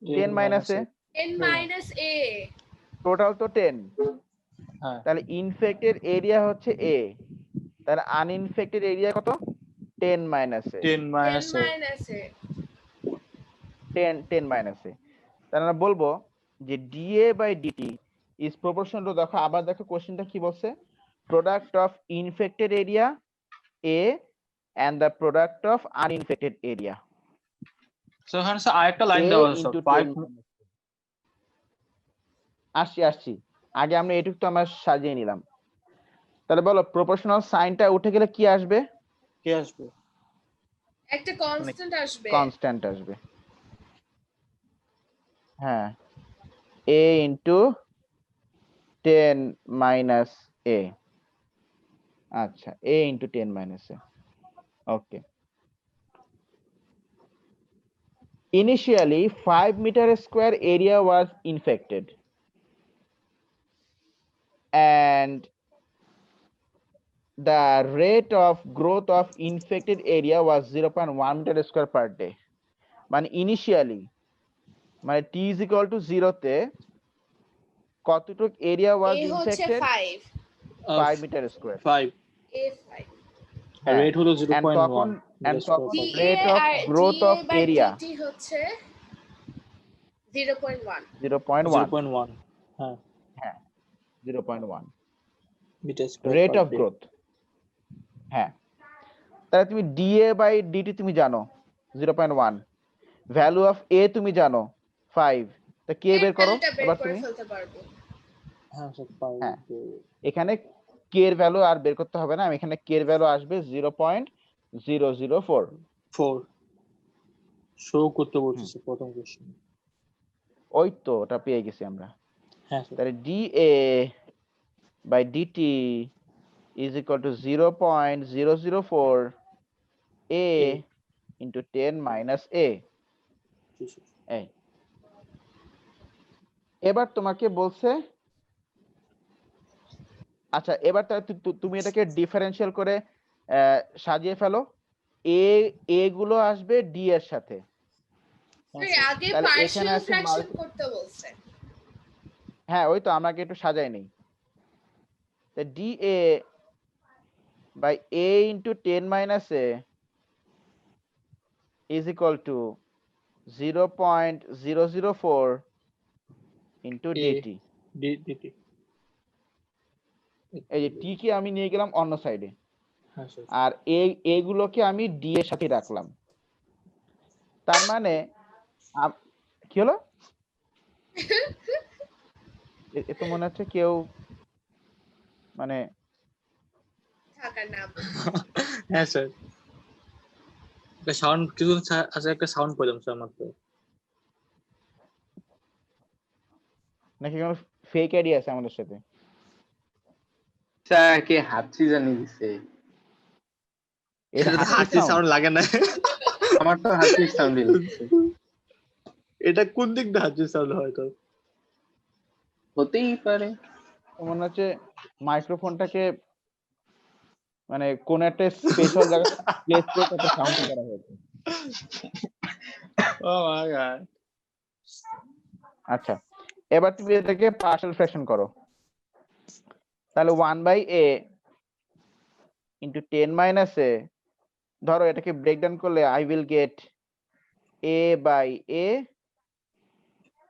10 minus A, 10 minus a, total তো 10, হ্যাঁ তাহলে ইনফেক্টেড এরিয়া হচ্ছে এ, তাহলে আনইনফেক্টেড এরিয়া কত 10 minus A, 10 10 minus minus A 10 minus A. তাহলে আমরা বলবো যে DA by DT is proportional to, দেখো আবার দেখো কোশ্চেনটা কি বলছে, product of infected area A and the product of uninfected area so এখানে স্যার আরেকটা লাইন A দেওয়া আছে into 5 10 আসছি আগে আমরা এটুকু তো আমরা সাজিয়ে নিলাম। তাহলে বলো প্রপোর্শনাল সাইনটা উঠে গেলে কি আসবে? কে আসবে? একটা কনস্ট্যান্ট আসবে। কনস্ট্যান্ট আসবে। হ্যাঁ, a into 10 minus a, আচ্ছা a into 10 minus a, okay. Initially 5 meter square area was infected and the rate of growth of infected area was 0.1 meter square per day, মানে initially মানে t is equal to 0 তে কতটুক area was এ হচ্ছে infected? 5 5 meter square। 5 এ 5 হ্যাঁ, rate হলো and তখন 0.1 and তখন d a rate of আর growth of by area d t হচ্ছে 0.1 0.1, 0.1 হ্যাঁ হ্যাঁ 0.1 metre square rate of growth. হ্যাঁ, তাহলে তুমি ডিএ বাই ডিটি তুমি জানো 0.1, ভ্যালু অফ এ তুমি জানো 5, তা কে বের করো এটা বের এবার করে তুমি? ফেলতে পারবো। হ্যাঁ স্যার হ্যাঁ, এখানে কে এর ভ্যালু আর বের করতে হবে না, এখানে কে এর ভ্যালু আসবে 0.004। 4 শো করতে বলতেছে প্রথম কোশ্চেন। ওই তো ওটা পেয়ে গেছি আমরা। হ্যাঁ স্যার তাহলে d a by d t is equal to 0.004 a into 10 minus a। এই এবার তোমাকে বলছে, আচ্ছা এবার তাহলে তুমি এটাকে ডিফারেনশিয়াল করে সাজিয়ে ফেলো, এ গুলো আসবে ডি এর সাথে। এই আগে তাহলে এখানে পার্শিয়াল আছে ফ্র্যাকশন করতে বলছে। হ্যাঁ ওই তো আমাকে একটু সাজাই নেই। তো d a by a into 10 minus a is equal to 0.004 into dt। D t এই যে টি কে আমি নিয়ে গেলাম অন্য সাইডে, হ্যাঁ স্যার আর এগুলোকে আমি ডি এর সাথে রাখলাম। তার মানে কি হলো? এ তো মনে হচ্ছে কেউ মানে থাকার নাম হ্যাঁ স্যার একটা সাউন্ড কিছু আছে, একটা সাউন্ড পেলাম স্যার মাত্র। নাকি কোনো ফেক আইডি আছে আমাদের সাথে? স্যার কে হাতছি জানি দিছে, এটা এটা হাসির হাসি sound? সাউন্ড লাগে না। আমার তো হাতছির সাউন্ড দিচ্ছে। এটা কোন দিক দিয়ে হাসি সাউন্ড হয় তো? হতেই পারে। মনে হচ্ছে মাইক্রোফোনটাকে মানে কোন একটা স্পেশাল জায়গায় প্লেস করে একটা সাউন্ড করা হয়েছে। ও মাই গড। আচ্ছা এবার তুমি এটাকে পার্শিয়াল ফ্র্যাকশন করো, তাহলে 1/a into 10 minus a, ধরো এটাকে ব্রেকডাউন করলে I will get a by a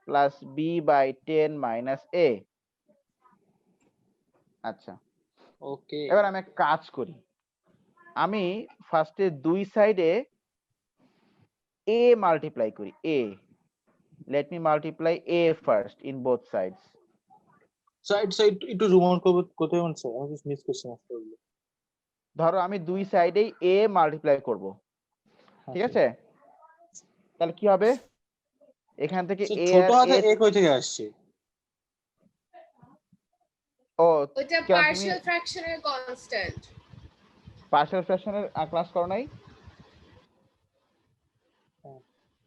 plus b by 10 minus a। আচ্ছা ওকে এবার আমি এক কাজ করি, আমি ফার্স্টে দুই সাইডে a মাল্টিপ্লাই করি। a, let me multiply a first in both sides। Side একটু জুম আউট করব কোথায় মন স্যার, আমি মিস করছি আসলে। ধরো আমি দুই সাইডেই a মাল্টিপ্লাই করব, ঠিক আছে? তাহলে কি হবে, এখান থেকে a ছোট আর হাতে a, এ কই থেকে আসছে? ও ওটা কেন তুমি পার্শিয়াল ফ্র্যাকশনের কনস্ট্যান্ট। পার্শিয়াল ফ্র্যাকশনের ক্লাস করো নাই?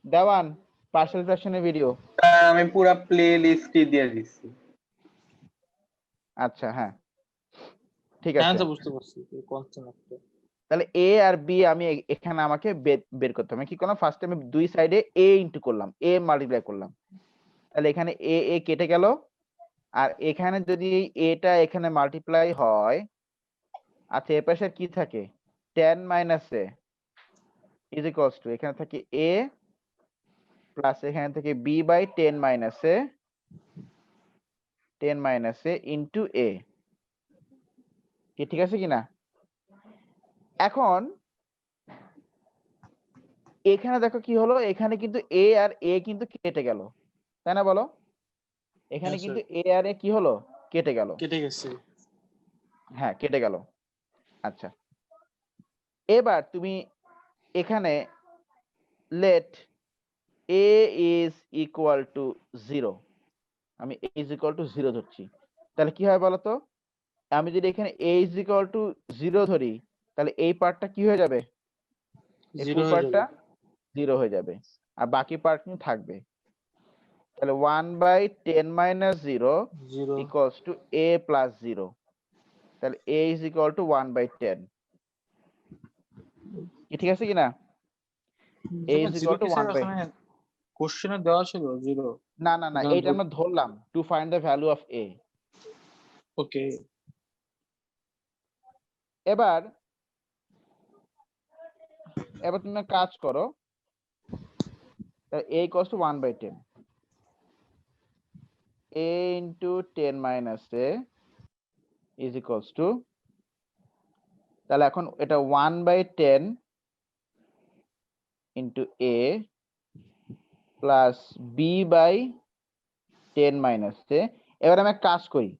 দেওয়ান পার্শিয়াল ফ্র্যাকশনের ভিডিও। আমি পুরো প্লে লিস্টই দিয়ে দিচ্ছি। আচ্ছা হ্যাঁ ঠিক হ্যাঁ আছে। তো বুঝতে পারছি কনস্ট্যান্ট একটা। তাহলে a আর b আমি এখানে আমাকে বের করতে হবে। কি করলাম, ফার্স্টে আমি দুই সাইডে a ইনটু করলাম, a মাল্টিপ্লাই করলাম, তাহলে এখানে a কেটে গেল আর এখানে যদি এটা এখানে মাল্টিপ্লাই হয়, আচ্ছা এর পাশে কি থাকে 10 minus a is equals to এখানে থাকে a প্লাস এখানে থেকে b by 10 minus a into a, কি ঠিক আছে কিনা? এখন এখানে দেখো কি হলো, এখানে কিন্তু a আর a কিন্তু কেটে গেল, তাই না বলো? এখানে হ্যাঁ, কিন্তু a আর a কি হলো, কেটে গেল। কেটে গেছে। হ্যাঁ কেটে গেল। আচ্ছা এবার তুমি এখানে let a is equal to 0, আমি a ইজ ইকুয়াল টু 0 ধরছি, তাহলে কি হয় বলো তো? আমি যদি এখানে a ইজ ইকুয়াল টু 0 ধরি, তাহলে এই পার্টটা কি হয়ে যাবে? এই 0 ফুল হয়ে পার্টটা যাবে। 0 হয়ে যাবে, আর বাকি পার্ট কিন্তু থাকবে। তাহলে 1 by 10 minus 0 0 equals to a plus 0, তাহলে a is equal to 1 by 10, কি ঠিক আছে কিনা? a ইজ 0 ইকুয়াল টু কি স্যার 1 বাই, ওখানে কোশ্চেনে দেওয়া ছিল 0? না না না, এইটা আমরা ধরলাম to find the value of a। ওকে। এবার তুমি এক কাজ করো, a equals to 1 by 10, a into 10 minus a is equals to, তাহলে এখন এটা 1 by 10 into a plus b by 10 minus a। এবার আমি এক কাজ করি,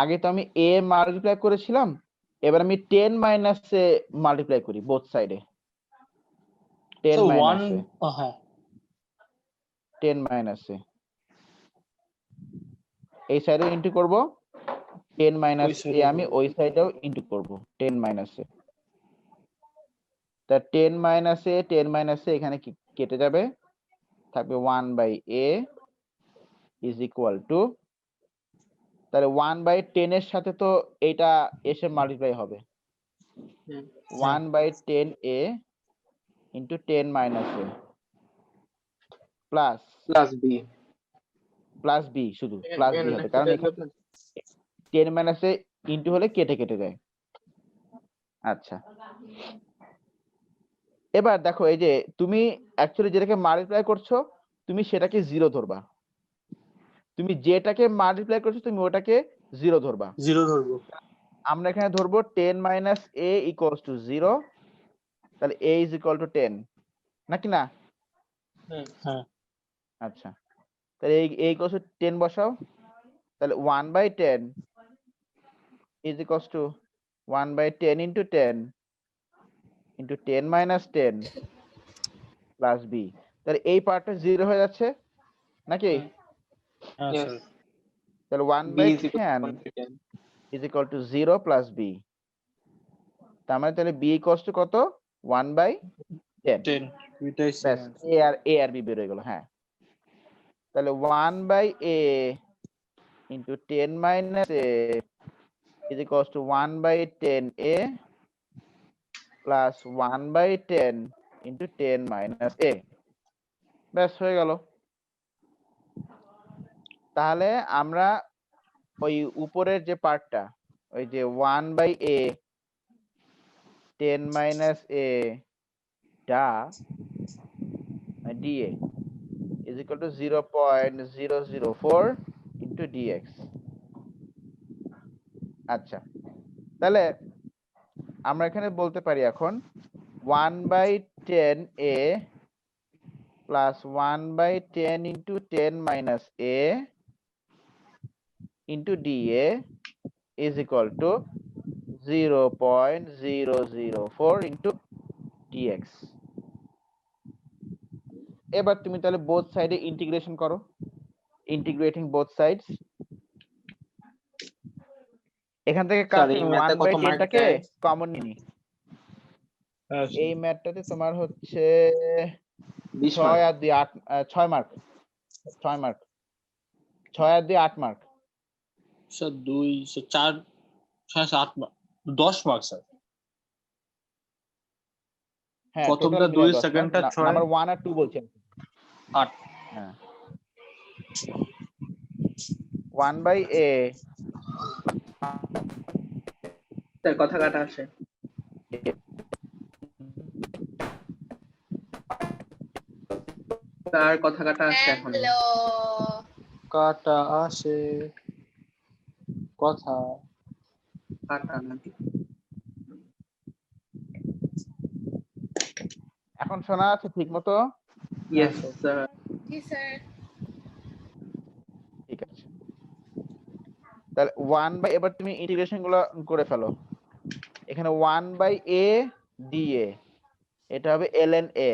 আগে তো আমি a মাল্টিপ্লাই করেছিলাম, এবার আমি 10 মাইনাস এ মাল্টিপ্লাই করি বোথ সাইডে, 10 So মাইনাস 1 এ, হ্যাঁ 10 মাইনাস এ, এই সাইডে ইনটু করব, 10 মাইনাস এ side এ আমি করবো। ওই সাইডেও ইনটু করব 10 মাইনাস এ, তা 10 মাইনাস এ এখানে কেটে যাবে, থাকবে 1 by a is equal to, তাহলে 1 বাই 10 এর সাথে তো এটা এসে মাল্টিপ্লাই হবে, 1 by 10 a into 10 minus a plus plus b. b, শুধু প্লাস b হবে, কারণ এখানে 10 মাইনাস এ ইনটু হলে কেটে কেটে যায়। আচ্ছা এবার দেখো, এই যে তুমি অ্যাকচুয়ালি যেটাকে মাল্টিপ্লাই করছো তুমি সেটাকে 0 ধরবা, তুমি যেটাকে মাল্টিপ্লাই করছো তুমি ওটাকে 0 ধরবা। 0 ধরবো। আমরা এখানে ধরবো 10 মাইনাস a ইকুয়ালস টু 0, তাহলে a ইজ ইকুয়াল টু 10 নাকি না? হ্যাঁ আচ্ছা তাহলে a ইকুয়ালস টু 10 বসাও, তাহলে 1 by 10 is equals to 1 by 10 into 10 into 10 minus 10 plus b, তাহলে এই পার্টটা 0 হয়ে যাচ্ছে নাকি? হ্যাঁ Yes. স্যার। তাহলে 1 b by is equal 10 to 1 by 10. is equal to 0 plus b, তার মানে তাহলে b equals to কত? 1 by 10, 10 এটাই ব্যাস স্যার। a আর b বের হয়ে গেল। হ্যাঁ তাহলে 1 by a into 10 minus a is equals to 1 by 10a plus 1 by 10 into 10 minus a, ব্যাস হয়ে গেল। তাহলে আমরা ওই উপরের যে পার্টটা, ওই যে 1 by a 10 minus a da dA is equal to 0.004 into dx। আচ্ছা তাহলে আমরা এখানে বলতে পারি এখন 1 by 10a plus 1 by 10 into 10 minus a into dA is equal to 0.004 into dx। এবার তুমি তাহলে বোথ সাইডে ইন্টিগ্রেশন করো, ইন্টিগ্রেটিং বোথ সাইডস। এখান থেকে স্যার এই 1 ম্যাথে বাই কত মার্ক 10টাকে দেয়? কমন নিই, হ্যাঁ এই ম্যাথটাতে তোমার হচ্ছে 20 6 মার্ক। আর 2 8, 6 মার্ক, 6 মার্ক, 6 আর 2 8 মার্ক। Sir 2 4 6 7 10 mark sir. হ্যাঁ প্রথমটা টোটাল 2 10 সেকেন্ডটা মার্ক, 6 নাম্বার 1 আর 2 বলছি 8। হ্যাঁ 1/a স্যার কথা কাটা আসে। স্যার কথা কাটা আসছে এখন। হ্যালো কাটা আসে কথা। কাটা নাকি? এখন শোনা আছে ঠিক মতো? Yes sir. জি স্যার ঠিক আছে, তাহলে এবার তুমি ইন্টিগ্রেশন গুলো করে ফেলো। এখানে 1/a dA, এটা হবে ln a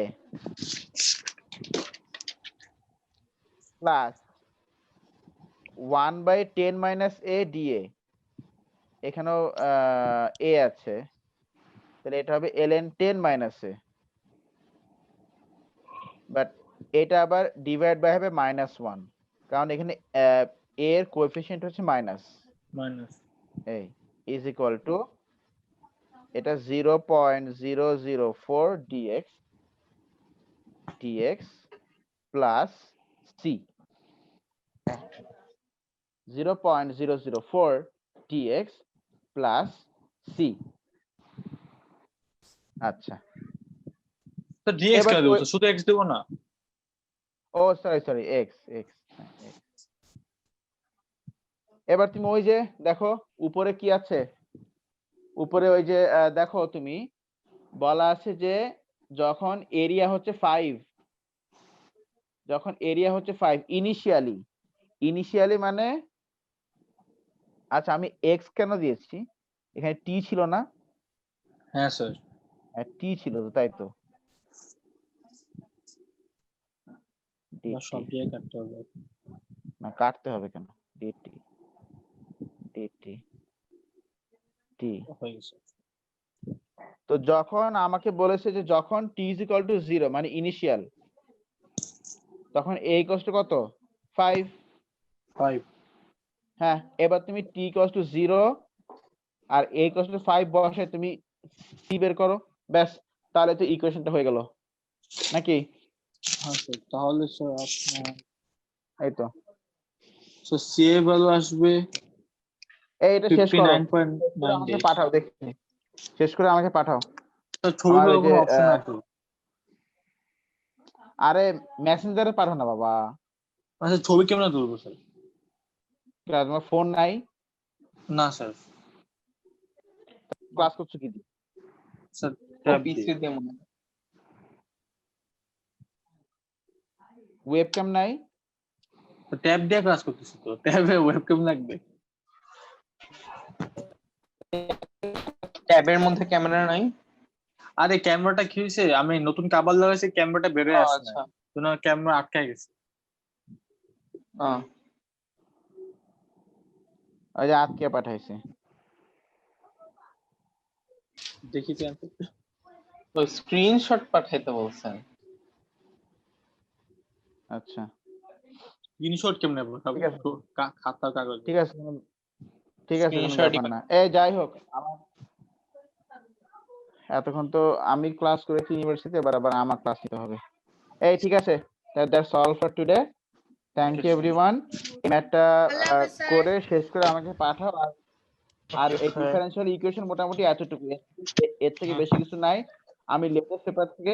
plus 1/10 - a dA, এখানেও a আছে, তাহলে এটা হবে ln 10 - a, বাট এটা আবার ডিভাইড বাই হবে -1, কারণ এখানে a এর কোএফিসিয়েন্ট হচ্ছে মাইনাস, মাইনাস এই ইজ ইকুয়াল টু এটা 0.004 dx plus c, 0.004 dx plus c। আচ্ছা, তো ডিএক্স এবার কেন দেবো? শুধু এক্স দেবো না? ও সরি x x। এবার তুমি ওই যে দেখো উপরে কি আছে, উপরে ওই যে দেখো তুমি বলা আছে যে যখন এরিয়া হচ্ছে 5, যখন এরিয়া হচ্ছে 5 ইনিশিয়ালি মানে, আচ্ছা আমি x কেন দিয়েছি, এখানে t ছিল না? হ্যাঁ স্যার। t ছিল তো, তাই তো সব দিয়ে কাটতে হবে। না কাটতে হবে কেন, dt dt t। হয়ে গেছে। তো যখন আমাকে বলেছে যে যখন t = 0 মানে ইনিশিয়াল, তখন a = কত? 5। 5 হ্যাঁ, এবার তুমি t = 0 আর a = 5 বসে তুমি c বের করো, ব্যাস, তাহলে তো ইকুয়েশনটা হয়ে গেল নাকি? হ্যাঁ স্যার, তাহলে স্যার আপনার এই তো, স্যার সি এর ভ্যালু আসবে এটা শেষ করো, আমাকে 59.98। পাঠাও দেখি, শেষ করে আমাকে পাঠাও। স্যার ছবি আমার তোলার ওই যে, কোনো অপশন আছে? আরে মেসেঞ্জারে পাঠাও না বাবা, আচ্ছা ছবি কেমনে তুলবো স্যার? তোমার ফোন নাই? না স্যার। ক্লাস করছো কি দিয়ে? স্যার ও ট্যাব পিসি দিয়ে মনে হয়। ওয়েবক্যাম নাই? ট্যাব দিয়ে ক্লাস করতেছি তো, ট্যাবে ওয়েবক্যাম লাগবে? ট্যাবের মধ্যে ক্যামেরা নাই? আরে ক্যামেরাটা কি হয়েছে, আমি নতুন কাভার লাগাইছি, ক্যামেরাটা বের হয়ে আসছে না, জন্য ক্যামেরা আটকে গেছে। ওই যে আজকে পাঠাইছে। দেখি তো তো স্ক্রিনশট পাঠাইতে বলছেন। আচ্ছা স্ক্রিনশট কেমনে পাঠাবো? ঠিক আছে। খাতার কাগজ। ঠিক আছে ঠিক আছে, কোনো Screenshot-ই ব্যাপার না। এই যাই হোক, আমার এতক্ষণ তো আমি ক্লাস করেছি ইউনিভার্সিটিতে, এবার আবার আমার ক্লাস নিতে হবে। এই ঠিক আছে, that's all for today, thank you everyone. ম্যাথটা আল্লাহ হাফেজ স্যার। করে শেষ করে আমাকে পাঠাও। আর এই ডিফারেনশিয়াল ইকুয়েশন মোটামুটি এতটুকু, এর থেকে বেশি কিছু নাই। আমি লেটেস্ট পেপার থেকে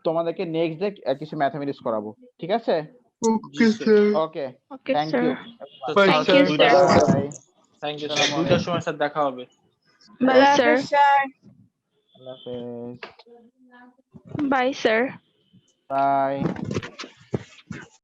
তোমাদেরকে নেক্সট ডে কিছু ম্যাথমেটিক্স করাবো, ঠিক আছে? Okay sir. Okay, okay thank sir. You. Thank you, sir. Thank you sir. 2টার সময় স্যার দেখা হবে। Bye, sir. আল্লাহ হাফেজ। Bye, sir. বাই।